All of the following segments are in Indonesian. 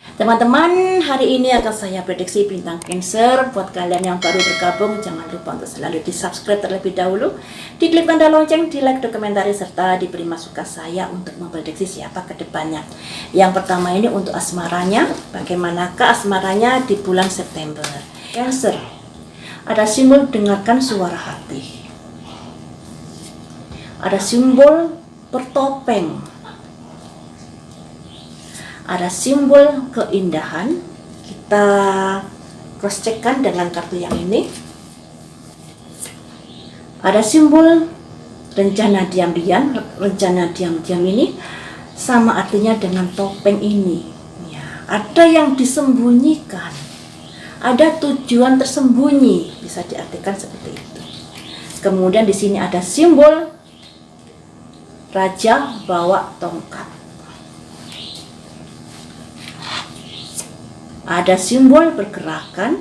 Teman-teman, hari ini akan saya prediksi bintang Cancer. Buat kalian yang baru bergabung, jangan lupa untuk selalu di subscribe terlebih dahulu, diklik tanda lonceng, di like, dokumentari, serta diberi masukan saya untuk memprediksi siapa ke depannya. Yang pertama ini untuk asmaranya, bagaimanakah asmaranya di bulan September. Cancer, ada simbol dengarkan suara hati, ada simbol bertopeng, ada simbol keindahan. Kita cross checkkan dengan kartu yang ini. Ada simbol rencana diam-diam. Rencana diam-diam ini sama artinya dengan topeng ini ya, ada yang disembunyikan, ada tujuan tersembunyi, bisa diartikan seperti itu. Kemudian di sini ada simbol raja bawa tongkat, ada simbol pergerakan,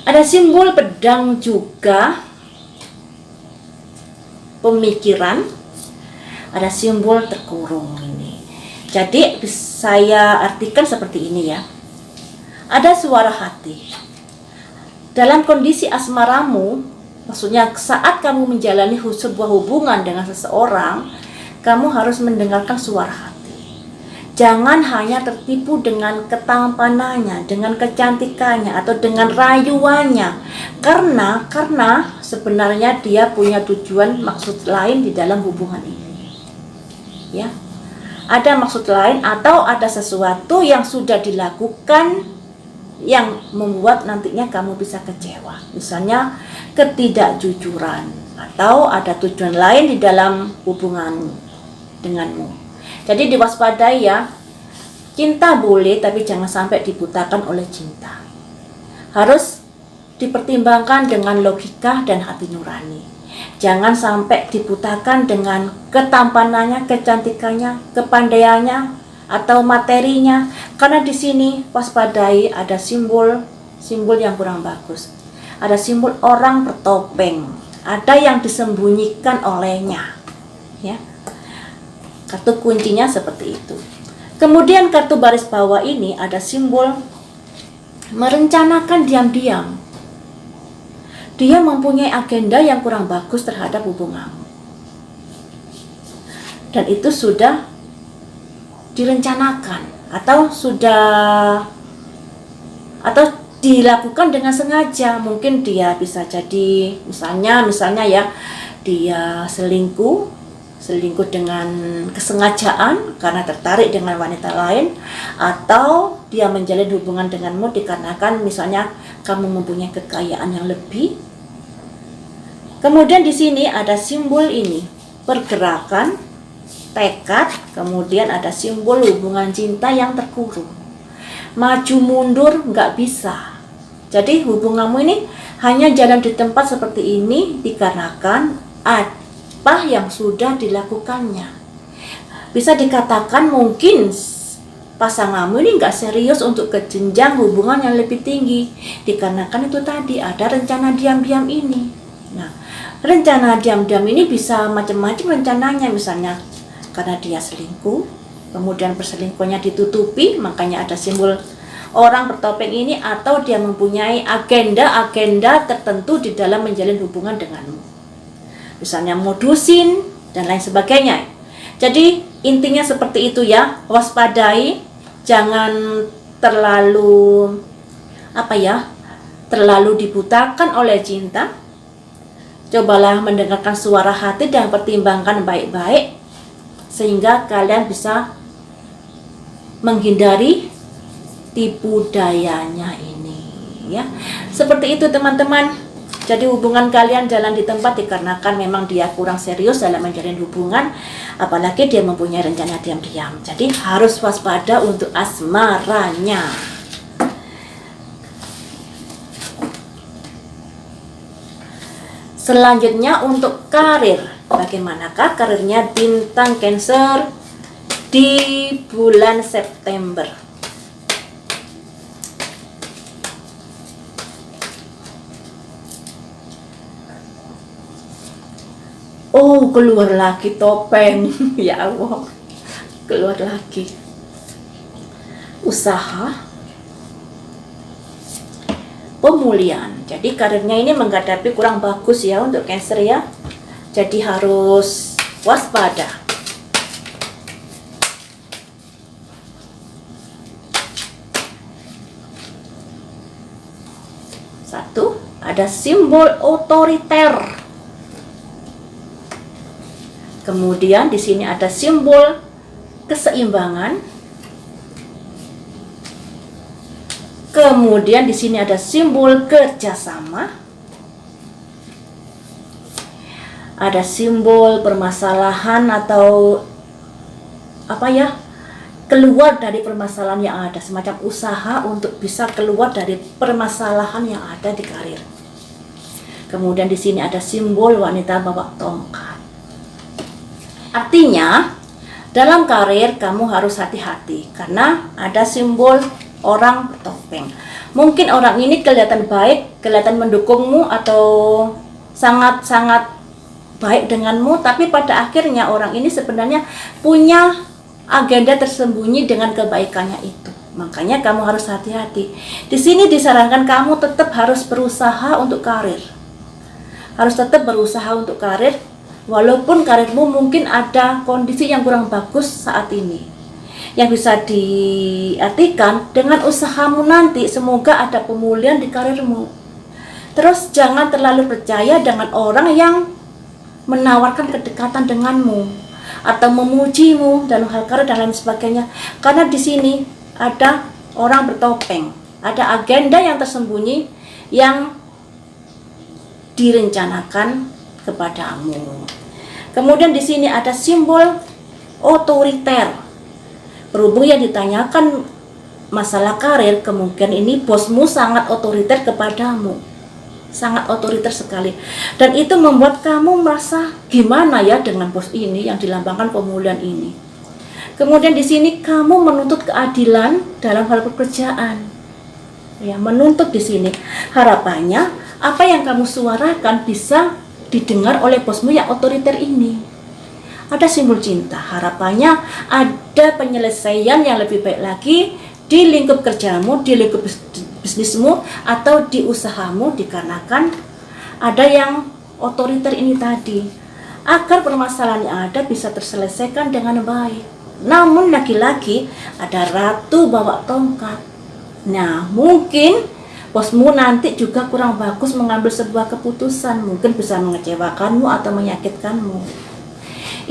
ada simbol pedang juga, pemikiran, ada simbol terkurung ini. Jadi saya artikan seperti ini ya. Ada suara hati. Dalam kondisi asmaramu, maksudnya saat kamu menjalani sebuah hubungan dengan seseorang, kamu harus mendengarkan suara hati. Jangan hanya tertipu dengan ketampanannya, dengan kecantikannya, atau dengan rayuannya. Karena sebenarnya dia punya tujuan, maksud lain di dalam hubungan ini. Ya. Ada maksud lain atau ada sesuatu yang sudah dilakukan yang membuat nantinya kamu bisa kecewa. Misalnya ketidakjujuran atau ada tujuan lain di dalam hubungan denganmu. Jadi diwaspadai ya. Cinta boleh, tapi jangan sampai dibutakan oleh cinta. Harus dipertimbangkan dengan logika dan hati nurani. Jangan sampai dibutakan dengan ketampanannya, kecantikannya, kepandaiannya, atau materinya. Karena di sini waspadai ada simbol yang kurang bagus. Ada simbol orang bertopeng. Ada yang disembunyikan olehnya. Ya. Kartu kuncinya seperti itu. Kemudian kartu baris bawah ini ada simbol merencanakan diam-diam. Dia mempunyai agenda yang kurang bagus terhadap hubunganmu. Dan itu sudah direncanakan atau dilakukan dengan sengaja. Mungkin dia bisa jadi misalnya ya, dia selingkuh dengan kesengajaan karena tertarik dengan wanita lain, atau dia menjalin hubungan denganmu dikarenakan misalnya kamu mempunyai kekayaan yang lebih. Kemudian di sini ada simbol ini, pergerakan, tekad, kemudian ada simbol hubungan cinta yang terkurung. Maju mundur nggak bisa. Jadi hubunganmu ini hanya jalan di tempat seperti ini dikarenakan apa yang sudah dilakukannya. Bisa dikatakan mungkin pasanganmu ini nggak serius untuk ke jenjang hubungan yang lebih tinggi, dikarenakan itu tadi ada rencana diam-diam ini. Nah, rencana diam-diam ini bisa macam-macam rencananya, misalnya karena dia selingkuh, kemudian perselingkuhannya ditutupi, makanya ada simbol orang bertopeng ini, atau dia mempunyai agenda tertentu di dalam menjalin hubungan denganmu. Misalnya modusin dan lain sebagainya. Jadi intinya seperti itu ya, waspadai, jangan terlalu terlalu dibutakan oleh cinta. Cobalah mendengarkan suara hati dan pertimbangkan baik-baik, sehingga kalian bisa menghindari tipu dayanya ini ya. Seperti itu teman-teman. Jadi hubungan kalian jalan di tempat dikarenakan memang dia kurang serius dalam menjalin hubungan, apalagi dia mempunyai rencana diam-diam. Jadi harus waspada untuk asmaranya. Selanjutnya untuk karir. Bagaimanakah karirnya bintang Cancer di bulan September? Oh, keluar lagi topeng. Ya Allah, keluar lagi. Usaha, pemulihan. Jadi karirnya ini menghadapi kurang bagus ya untuk Cancer ya. Jadi harus waspada. Satu, ada simbol otoriter. Kemudian di sini ada simbol keseimbangan. Kemudian di sini ada simbol kerjasama. Ada simbol permasalahan atau apa ya? Keluar dari permasalahan yang ada, semacam usaha untuk bisa keluar dari permasalahan yang ada di karir. Kemudian di sini ada simbol wanita bawa tongkat. Artinya, dalam karir kamu harus hati-hati karena ada simbol orang bertopeng. Mungkin orang ini kelihatan baik, kelihatan mendukungmu atau sangat-sangat baik denganmu, tapi pada akhirnya orang ini sebenarnya punya agenda tersembunyi dengan kebaikannya itu. Makanya kamu harus hati-hati. Di sini disarankan kamu tetap harus berusaha untuk karir. Harus tetap berusaha untuk karir, walaupun karirmu mungkin ada kondisi yang kurang bagus saat ini. Yang bisa diartikan dengan usahamu nanti semoga ada pemulihan di karirmu. Terus jangan terlalu percaya dengan orang yang menawarkan kedekatan denganmu atau memujimu dalam hal karir dan lain sebagainya, karena di sini ada orang bertopeng, ada agenda yang tersembunyi yang direncanakan kepadamu. Kemudian di sini ada simbol otoriter. Berhubung yang ditanyakan masalah karir, kemungkinan ini bosmu sangat otoriter kepadamu. Sangat otoriter sekali, dan itu membuat kamu merasa gimana ya dengan bos ini yang dilambangkan pemulihan ini. Kemudian di sini kamu menuntut keadilan dalam hal pekerjaan, ya, menuntut di sini harapannya apa yang kamu suarakan bisa didengar oleh bosmu yang otoriter ini. Ada simbol cinta, harapannya ada penyelesaian yang lebih baik lagi di lingkup kerjamu, di lingkup bisnismu, atau di usahamu, dikarenakan ada yang otoriter ini tadi, agar permasalahan yang ada bisa terselesaikan dengan baik. Namun lagi-lagi ada ratu bawa tongkat. Nah, mungkin bosmu nanti juga kurang bagus mengambil sebuah keputusan, mungkin bisa mengecewakanmu atau menyakitkanmu.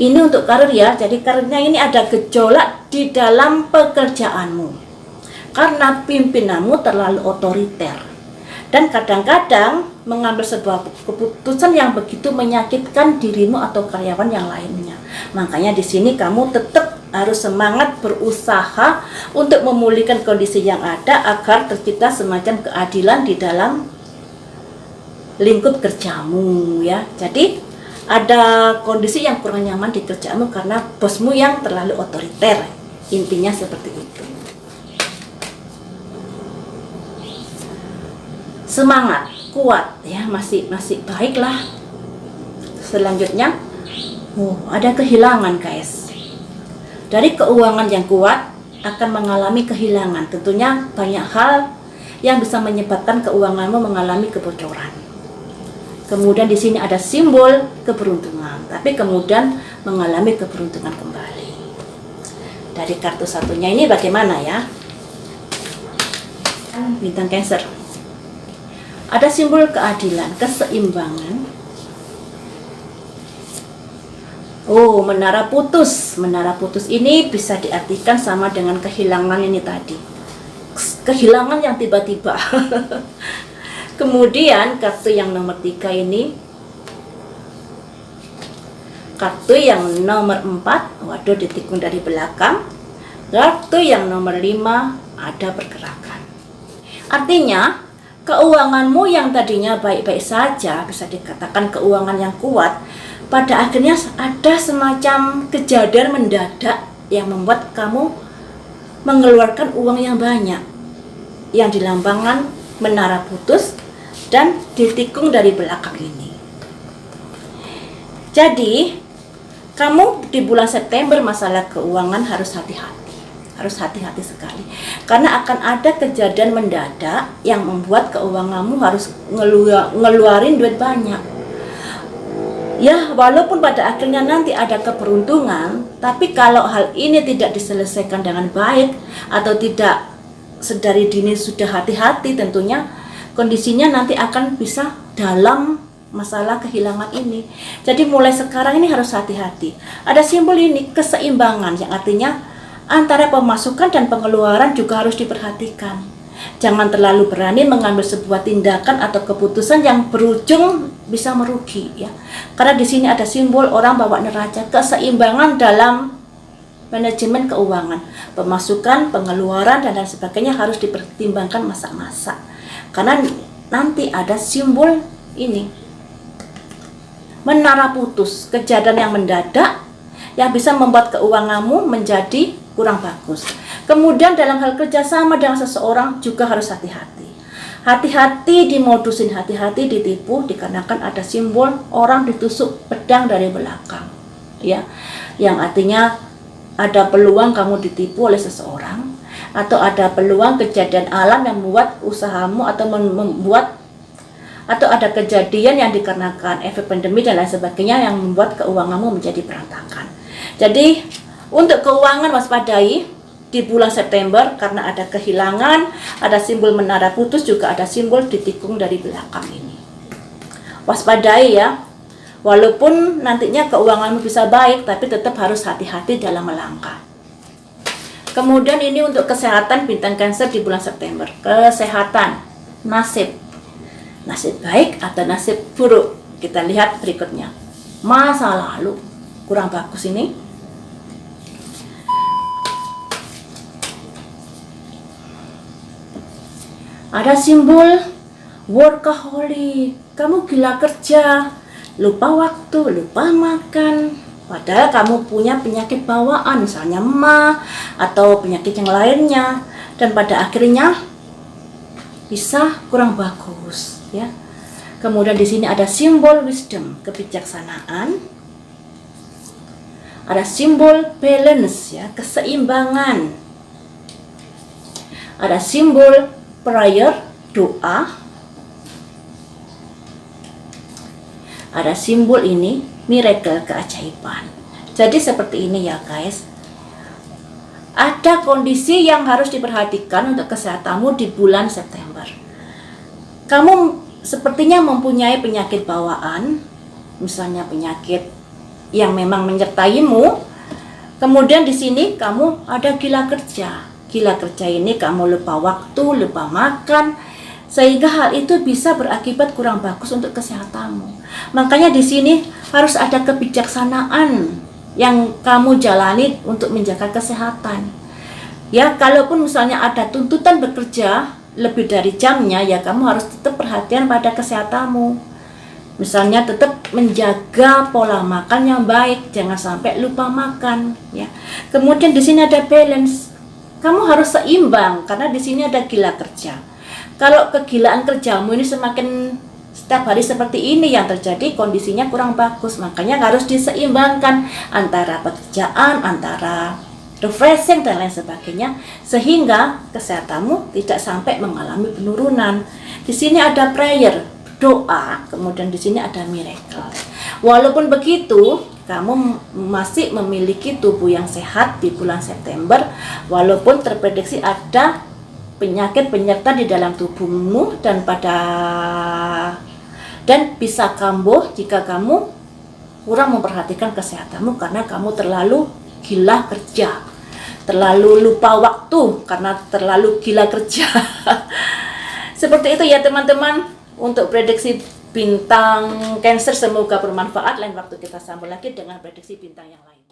Ini untuk karir ya, jadi karirnya ini ada gejolak di dalam pekerjaanmu karena pimpinanmu terlalu otoriter dan kadang-kadang mengambil sebuah keputusan yang begitu menyakitkan dirimu atau karyawan yang lainnya. Makanya di sini kamu tetap harus semangat berusaha untuk memulihkan kondisi yang ada agar tercipta semacam keadilan di dalam lingkup kerjamu ya. Jadi ada kondisi yang kurang nyaman di kerjamu karena bosmu yang terlalu otoriter. Intinya seperti itu. Semangat, kuat ya, masih baiklah. Selanjutnya, ada kehilangan guys. Dari keuangan yang kuat akan mengalami kehilangan. Tentunya banyak hal yang bisa menyebabkan keuanganmu mengalami kebocoran. Kemudian di sini ada simbol keberuntungan, tapi kemudian mengalami keberuntungan kembali. Dari kartu satunya ini bagaimana ya? Bintang Cancer. Ada simbol keadilan, keseimbangan. Oh, menara putus. Menara putus ini bisa diartikan sama dengan kehilangan ini tadi. Kehilangan yang tiba-tiba. Kemudian kartu yang nomor 3 ini, kartu yang nomor 4, waduh, ditikung dari belakang. Kartu yang nomor 5, ada pergerakan. Artinya keuanganmu yang tadinya baik-baik saja, bisa dikatakan keuangan yang kuat, pada akhirnya ada semacam kejadian mendadak yang membuat kamu mengeluarkan uang yang banyak, yang dilambangkan menara putus dan ditikung dari belakang ini. Jadi, kamu di bulan September masalah keuangan harus hati-hati. Harus hati-hati sekali. Karena akan ada kejadian mendadak yang membuat keuanganmu harus ngeluarin duit banyak. Ya, walaupun pada akhirnya nanti ada keberuntungan, tapi kalau hal ini tidak diselesaikan dengan baik atau tidak sedari dini sudah hati-hati, tentunya kondisinya nanti akan bisa dalam masalah kehilangan ini. Jadi mulai sekarang ini harus hati-hati. Ada simbol ini keseimbangan, yang artinya antara pemasukan dan pengeluaran juga harus diperhatikan. Jangan terlalu berani mengambil sebuah tindakan atau keputusan yang berujung bisa merugi, ya. Karena di sini ada simbol orang bawa neraca, keseimbangan dalam manajemen keuangan, pemasukan, pengeluaran dan lain sebagainya harus dipertimbangkan masak-masak. Karena nanti ada simbol ini, menara putus, kejadian yang mendadak yang bisa membuat keuanganmu menjadi kurang bagus. Kemudian dalam hal kerjasama dengan seseorang juga harus hati-hati. Hati-hati dimodusin, hati-hati ditipu, dikarenakan ada simbol orang ditusuk pedang dari belakang, ya, yang artinya ada peluang kamu ditipu oleh seseorang, atau ada peluang kejadian alam yang membuat usahamu atau membuat, atau ada kejadian yang dikarenakan efek pandemi dan lain sebagainya yang membuat keuanganmu menjadi berantakan. Jadi untuk keuangan waspadai di bulan September, karena ada kehilangan, ada simbol menara putus, juga ada simbol ditikung dari belakang ini. Waspadai ya, walaupun nantinya keuanganmu bisa baik, tapi tetap harus hati-hati dalam melangkah. Kemudian ini untuk kesehatan bintang Cancer di bulan September. Kesehatan, nasib baik atau nasib buruk, kita lihat berikutnya. Masa lalu kurang bagus ini. Ada simbol workaholic, kamu gila kerja, lupa waktu, lupa makan, padahal kamu punya penyakit bawaan, misalnya MA atau penyakit yang lainnya, dan pada akhirnya bisa kurang bagus, ya. Kemudian di sini ada simbol wisdom, kebijaksanaan. Ada simbol balance, ya, keseimbangan. Ada simbol prayer, doa. Ada simbol ini miracle, keajaiban. Jadi seperti ini ya guys. Ada kondisi yang harus diperhatikan untuk kesehatanmu di bulan September. Kamu sepertinya mempunyai penyakit bawaan, misalnya penyakit yang memang menyertaimu. Kemudian di sini kamu ada gila kerja. Gila kerja ini kamu lupa waktu, lupa makan, sehingga hal itu bisa berakibat kurang bagus untuk kesehatanmu. Makanya di sini harus ada kebijaksanaan yang kamu jalani untuk menjaga kesehatan. Ya, kalaupun misalnya ada tuntutan bekerja lebih dari jamnya, ya kamu harus tetap perhatian pada kesehatanmu. Misalnya tetap menjaga pola makan yang baik, jangan sampai lupa makan, ya. Kemudian di sini ada balance. Kamu harus seimbang karena di sini ada gila kerja. Kalau kegilaan kerjamu ini semakin setiap hari seperti ini yang terjadi, kondisinya kurang bagus. Makanya harus diseimbangkan antara pekerjaan, antara refreshing dan lain sebagainya, sehingga kesehatanmu tidak sampai mengalami penurunan. Di sini ada prayer, doa, kemudian di sini ada miracle. Walaupun begitu, kamu masih memiliki tubuh yang sehat di bulan September, walaupun terprediksi ada penyakit penyerta di dalam tubuhmu dan bisa kambuh jika kamu kurang memperhatikan kesehatanmu karena kamu terlalu gila kerja, terlalu lupa waktu karena terlalu gila kerja. Seperti itu ya teman-teman untuk prediksi bintang Cancer, semoga bermanfaat. Lain waktu kita sambung lagi dengan prediksi bintang yang lain.